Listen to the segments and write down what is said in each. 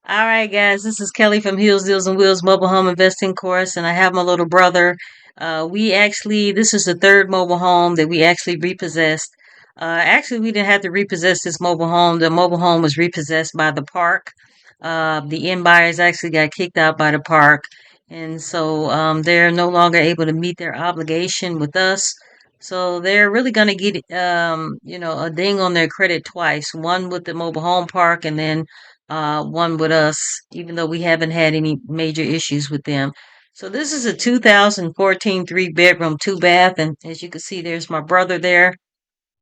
All right, guys, this is Kelly from Heels, Deals, and Wheels Mobile Home Investing Course, and I have my little brother. This is the third mobile home that we actually repossessed. Actually, we didn't have to repossess this mobile home. The mobile home was repossessed by the park. The end buyers actually got kicked out by the park, and so they're no longer able to meet their obligation with us. So they're really going to get, a ding on their credit twice. One with the mobile home park, and then one with us, even though we haven't had any major issues with them. So this is a 2014 three-bedroom, two bath, and as you can see, there's my brother there.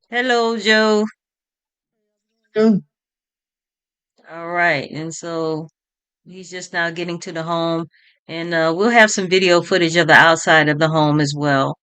Hello, Joe. Mm. All right, and so he's just now getting to the home, and we'll have some video footage of the outside of the home as well.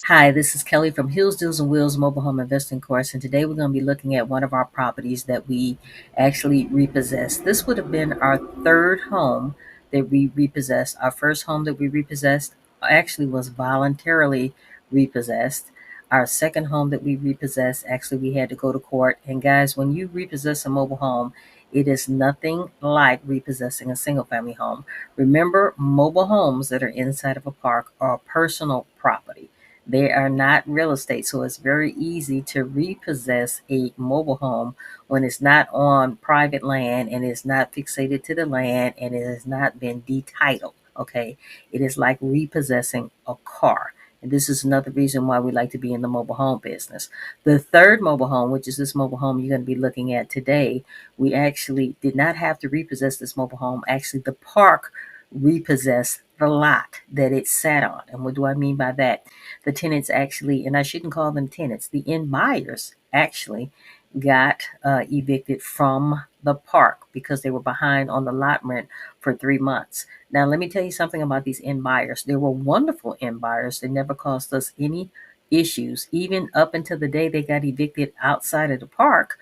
Hi, this is Kelly from Hills, Deals, and Wheels Mobile Home Investing Course, and today we're going to be looking at one of our properties that we actually repossessed. This would have been our third home that we repossessed. Our first home that we repossessed actually was voluntarily repossessed. Our second home that we repossessed, actually, we had to go to court. And guys, when you repossess a mobile home, it is nothing like repossessing a single family home. Remember, mobile homes that are inside of a park are personal property. They are not real estate, so it's very easy to repossess a mobile home when it's not on private land and it's not fixated to the land and it has not been detitled. Okay, it is like repossessing a car. And this is another reason why we like to be in the mobile home business. The third mobile home, which is this mobile home you're going to be looking at today, we actually did not have to repossess this mobile home. Actually, the park repossessed the lot that it sat on. And what do I mean by that? The tenants actually, and I shouldn't call them tenants, the end buyers actually got evicted from the park because they were behind on the lot rent for 3 months. Now, let me tell you something about these end buyers. They were wonderful end buyers. They never caused us any issues. Even up until the day they got evicted outside of the park,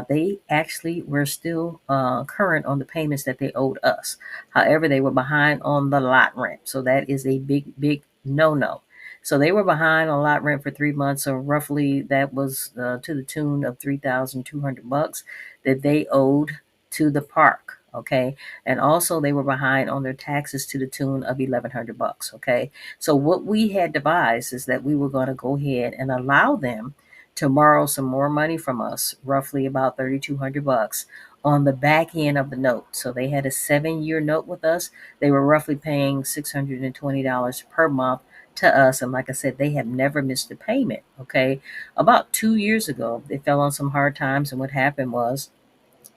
they actually were still current on the payments that they owed us. However, they were behind on the lot rent. So that is a big, big no no. So they were behind on lot rent for 3 months. So roughly that was to the tune of $3,200 that they owed to the park. Okay. And also they were behind on their taxes to the tune of $1,100. Okay. So what we had devised is that we were going to go ahead and allow them to borrow some more money from us, roughly about $3,200 on the back end of the note. So they had a 7-year note with us. They were roughly paying $620 per month to us. And like I said, they have never missed a payment. Okay. About 2 years ago, they fell on some hard times. And what happened was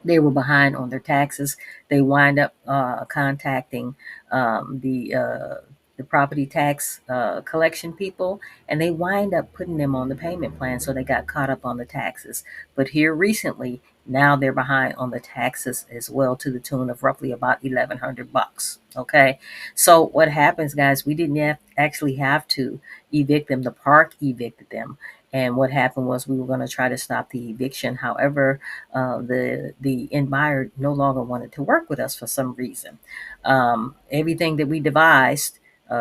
they were behind on their taxes. They wind up contacting the property tax collection people, and they wind up putting them on the payment plan. So they got caught up on the taxes. But here recently, now they're behind on the taxes as well to the tune of roughly about $1,100. Okay, so what happens, guys? We didn't actually have to evict them. The park evicted them. And what happened was we were going to try to stop the eviction. However, the end buyer no longer wanted to work with us for some reason. Everything that we devised,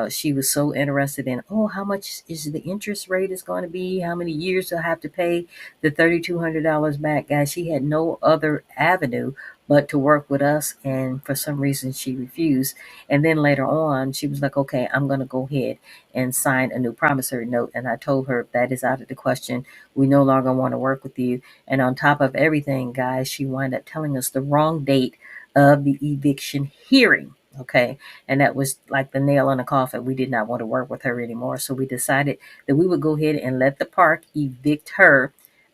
she was so interested in. Oh, how much is the interest rate is going to be? How many years do I have to pay the $3,200 back, guys? She had no other avenue but to work with us, and for some reason she refused. And then later on, she was like, "Okay, I'm going to go ahead and sign a new promissory note." And I told her that is out of the question. We no longer want to work with you. And on top of everything, guys, she wound up telling us the wrong date of the eviction hearing. Okay. And that was like the nail in the coffin. We did not want to work with her anymore. So we decided that we would go ahead and let the park evict her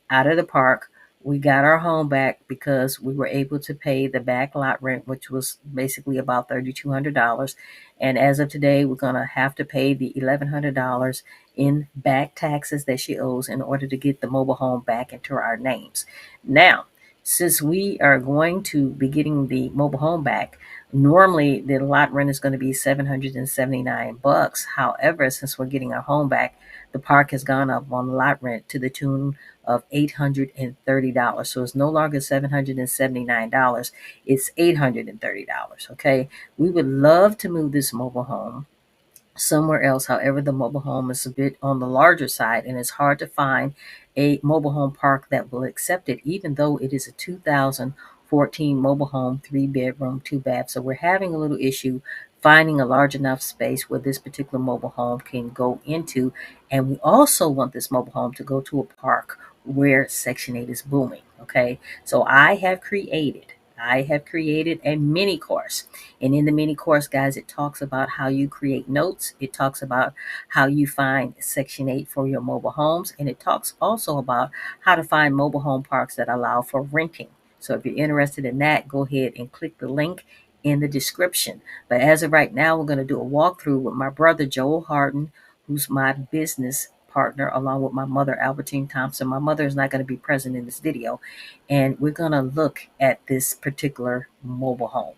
out of the park. We got our home back because we were able to pay the back lot rent, which was basically about $3,200. And as of today, we're going to have to pay the $1,100 in back taxes that she owes in order to get the mobile home back into our names. Now, since we are going to be getting the mobile home back, normally the lot rent is going to be $779. However, since we're getting our home back, the park has gone up on lot rent to the tune of $830. So it's no longer $779. It's $830. Okay. We would love to move this mobile home somewhere else. However, the mobile home is a bit on the larger side, and it's hard to find a mobile home park that will accept it, even though it is a 2014 14 mobile home, 3 bedroom, 2 bath. So we're having a little issue finding a large enough space where this particular mobile home can go into. And we also want this mobile home to go to a park where Section 8 is booming. Okay. So I have created a mini course. And in the mini course, guys, it talks about how you create notes. It talks about how you find Section 8 for your mobile homes. And it talks also about how to find mobile home parks that allow for renting. So if you're interested in that, go ahead and click the link in the description. But as of right now, we're going to do a walkthrough with my brother, Joel Harden, who's my business partner, along with my mother, Albertine Thompson. My mother is not going to be present in this video. And we're going to look at this particular mobile home.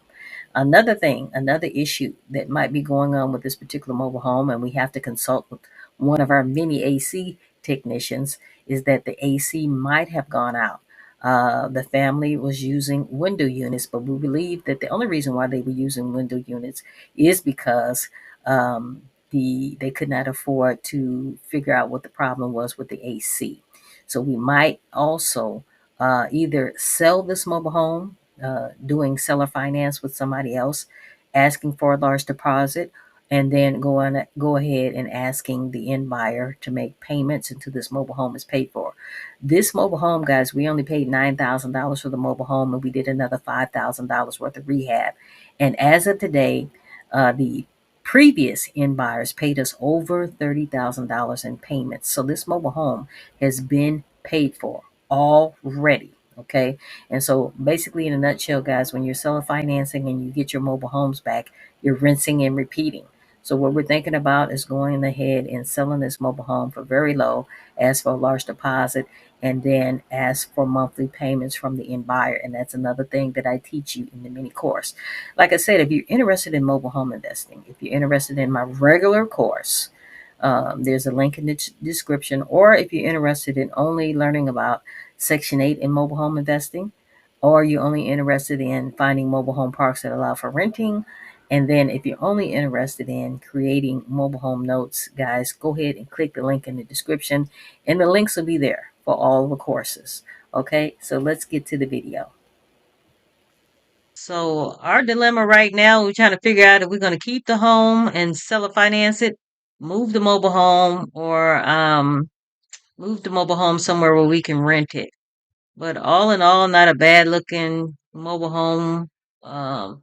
Another thing, another issue that might be going on with this particular mobile home, and we have to consult with one of our mini AC technicians, is that the AC might have gone out. The family was using window units, but we believe that the only reason why they were using window units is because they could not afford to figure out what the problem was with the AC. So we might also either sell this mobile home, doing seller finance with somebody else, asking for a large deposit, and then go ahead and asking the end buyer to make payments until this mobile home is paid for. This mobile home, guys, we only paid $9,000 for the mobile home, and we did another $5,000 worth of rehab. And as of today, the previous end buyers paid us over $30,000 in payments. So this mobile home has been paid for already. Okay. And so basically, in a nutshell, guys, when you're selling financing and you get your mobile homes back, you're rinsing and repeating. So what we're thinking about is going ahead and selling this mobile home for very low, ask for a large deposit, and then ask for monthly payments from the end buyer. And that's another thing that I teach you in the mini course. Like I said, if you're interested in mobile home investing, if you're interested in my regular course, there's a link in the description. Or if you're interested in only learning about Section 8 in mobile home investing, or you're only interested in finding mobile home parks that allow for renting, and then if you're only interested in creating mobile home notes, guys, go ahead and click the link in the description, and the links will be there for all the courses. Okay, so let's get to the video. So our dilemma right now, we're trying to figure out if we're going to keep the home and sell it, finance it, move the mobile home, or move the mobile home somewhere where we can rent it. But all in all, not a bad looking mobile home. Um,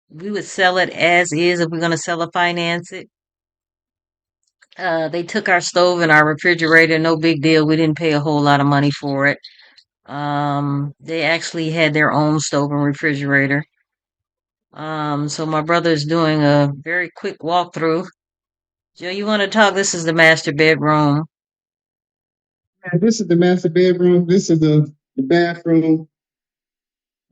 we would sell it as is if we're going to sell or finance it. They took our stove and our refrigerator, no big deal. We didn't pay a whole lot of money for it. They actually had their own stove and refrigerator. So my brother's doing a very quick walkthrough. Joe, you want to talk? This is the master bedroom. And this is the master bedroom. This is the bathroom.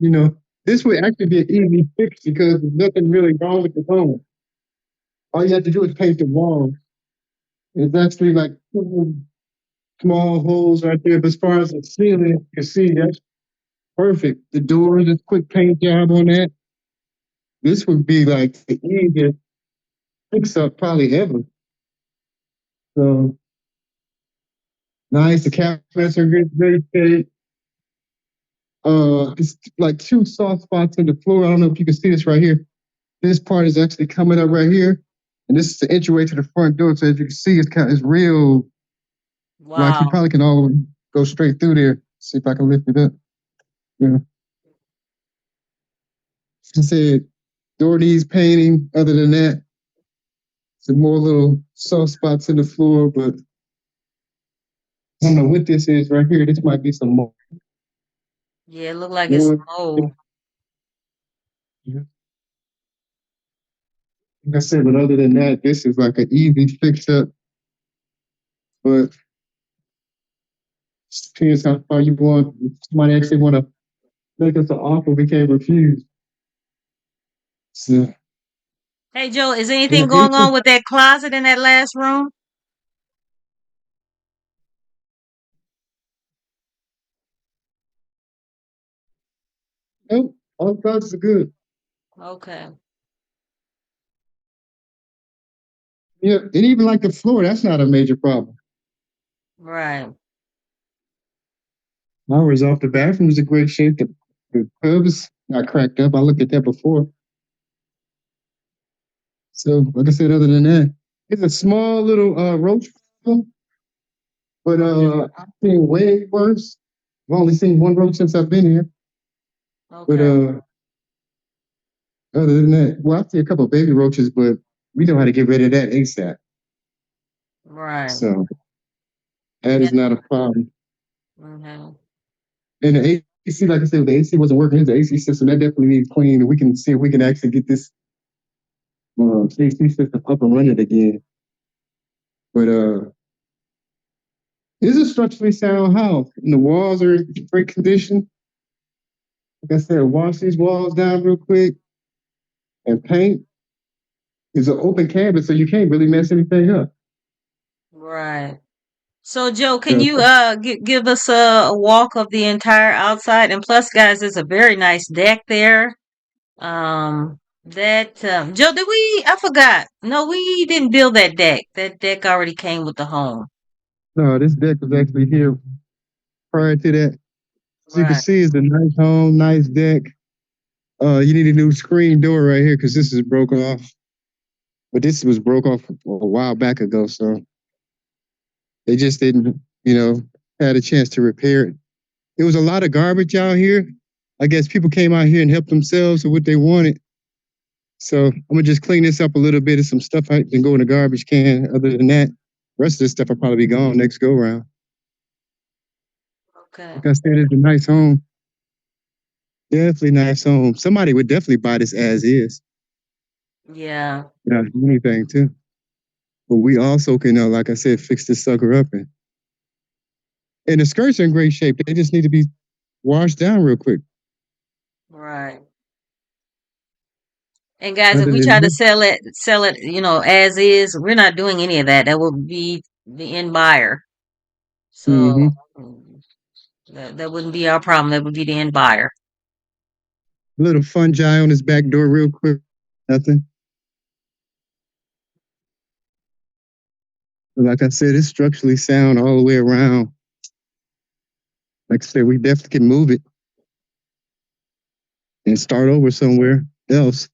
You know, this would actually be an easy fix because there's nothing really wrong with the home. All you have to do is paint the walls. It's actually like two small holes right there. But as far as the ceiling, you can see that's perfect. The doors, a quick paint job on that. This would be like the easiest fix up probably ever. So nice. The cabinets are good, great shape. It's like two soft spots in the floor. I don't know if you can see this right here. This part is actually coming up right here, and this is the entryway to the front door. So as you can see, it's real. Like you Wow. probably can all go straight through there. See if I can lift it up. Yeah. I said door needs painting. Other than that, some more little soft spots in the floor, but I don't know what this is right here. This might be some more. Yeah, it looked like it's Like mold. I said, but other than that, this is like an easy fix up. But depends how far you want. If somebody actually want to make us an offer, we can't refuse. So, Hey, Joe, is yeah, anything going on anything. with that closet in that last room? Nope, all classes are good. Okay. Yeah, and even like the floor, that's not a major problem. Right. Ours off the bathroom is a great shape. The The hubs got cracked up. I looked at that before. So, like I said, other than that, it's a small little roach problem, but I've seen way worse. I've only seen one roach since I've been here. But Okay. other than that, well, I see a couple of baby roaches, but we know how to get rid of that ASAP. Right. So that Yeah. is not a problem. Hmm. And the AC, like I said, the AC wasn't working. It's the AC system that definitely needs clean. And we can see if we can actually get this AC system up and running again. But it's a structurally sound house, and the walls are in great condition. Like I said, wash these walls down real quick and paint. It's an open canvas, so you can't really mess anything up. Right. So, Joe, can So, you give us a walk of the entire outside? And plus, guys, there's a very nice deck there. Joe, did we? I forgot. No, we didn't build that deck. That deck already came with the home. no, this deck was actually here prior to that. As you can Right. see, it's a nice home, nice deck. You need a new screen door right here because this is broke off. But this was broke off a while back ago, so they just didn't, had a chance to repair it. There was a lot of garbage out here. I guess people came out here and helped themselves with what they wanted. So I'm gonna just clean this up a little bit of some stuff I can go in the garbage can. Other than that, the rest of this stuff will probably be gone next go round. Okay. Like I said, it's a nice home. Definitely nice home. Somebody would definitely buy this as is. Yeah. Yeah, anything too. But we also can, like I said, fix this sucker up and the skirts are in great shape. They just need to be washed down real quick. Right. And guys, if Other we than try to that, sell it, as is, we're not doing any of that. That will be the end buyer. So mm-hmm. that wouldn't be our problem. That would be the end buyer. A little fungi on his back door real quick. Nothing. But like I said, it's structurally sound all the way around. Like I said, we definitely can move it and start over somewhere else.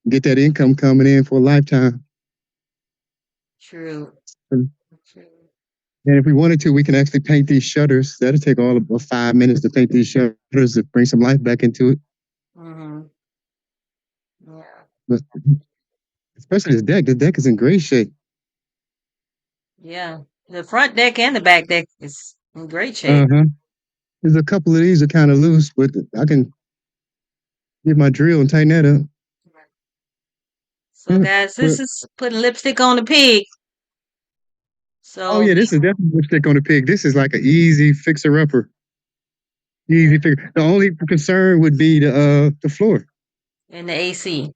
Get that income coming in for a lifetime. True. And True. if we wanted to, we can actually paint these shutters. That'll take all of 5 minutes to paint these shutters to bring some life back into it. Hmm. Yeah. But especially this deck. The deck is in great shape. Yeah. The front deck and the back deck is in great shape. Uh-huh. There's a couple of these are kind of loose, but I can get my drill and tighten that up. So, Yeah. guys, But this is putting lipstick on the pig. oh So, yeah, this is definitely lipstick on the pig. This is like an easy fixer upper. Easy figure. The only concern would be the floor. and the AC.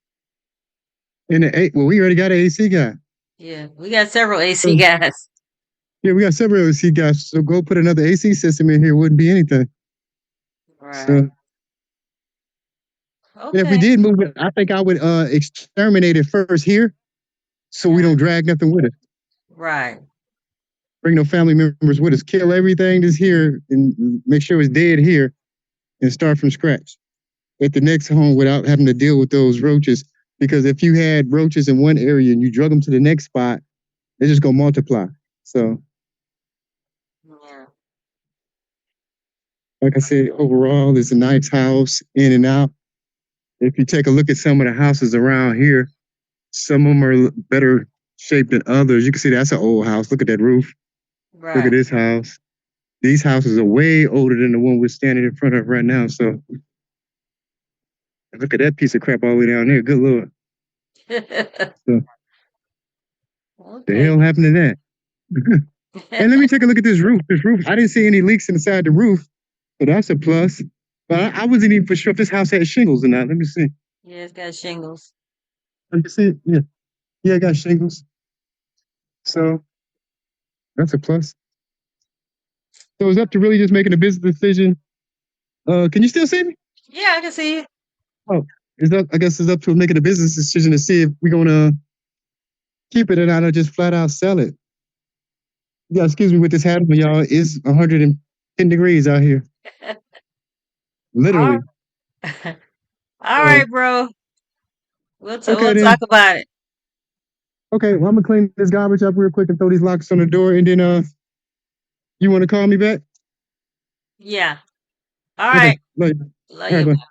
And the A, well, we already got an AC guy. Yeah, we got several AC So guys. yeah, we got several AC guys. So go put another AC system in here. Wouldn't be anything. So Right. and if we Okay. did move it, I think I would exterminate it first here, so we Uh, don't drag nothing with us. right. Bring no family members with us. Kill everything that's here and make sure it's dead here, and start from scratch at the next home without having to deal with those roaches. Because if you had roaches in one area and you drug them to the next spot, they're just gonna multiply. So, Yeah. like I said, overall, it's a nice house in and out. If you take a look at some of the houses around here, some of them are better shaped than others. You can see that's an old house. Look at that roof. Look at Right. this house. These houses are way older than the one we're standing in front of right now. So look at that piece of crap all the way down there. Good Lord. So the Okay. hell happened to that? And let me take a look at this roof. This roof, I didn't see any leaks inside the roof, so that's a plus. But I wasn't even for sure if this house had shingles or not. Let me see. Yeah, it's got shingles. Let me see. Yeah, yeah, I got shingles. So that's a plus. So it's up to really just making a business decision. Can you still see me? Yeah, I can see it. Oh, it's up. I guess it's up to making a business decision to see if we're gonna keep it or not, or just flat out sell it. Yeah, excuse me with this hat on, y'all. It's 110 degrees out here. All literally. right. All So right, bro. okay We'll talk then. about it. Okay, well I'm gonna clean this garbage up real quick and throw these locks on the door, and then you want to call me back? Yeah. All Okay, right. like, Love all right, you. bye.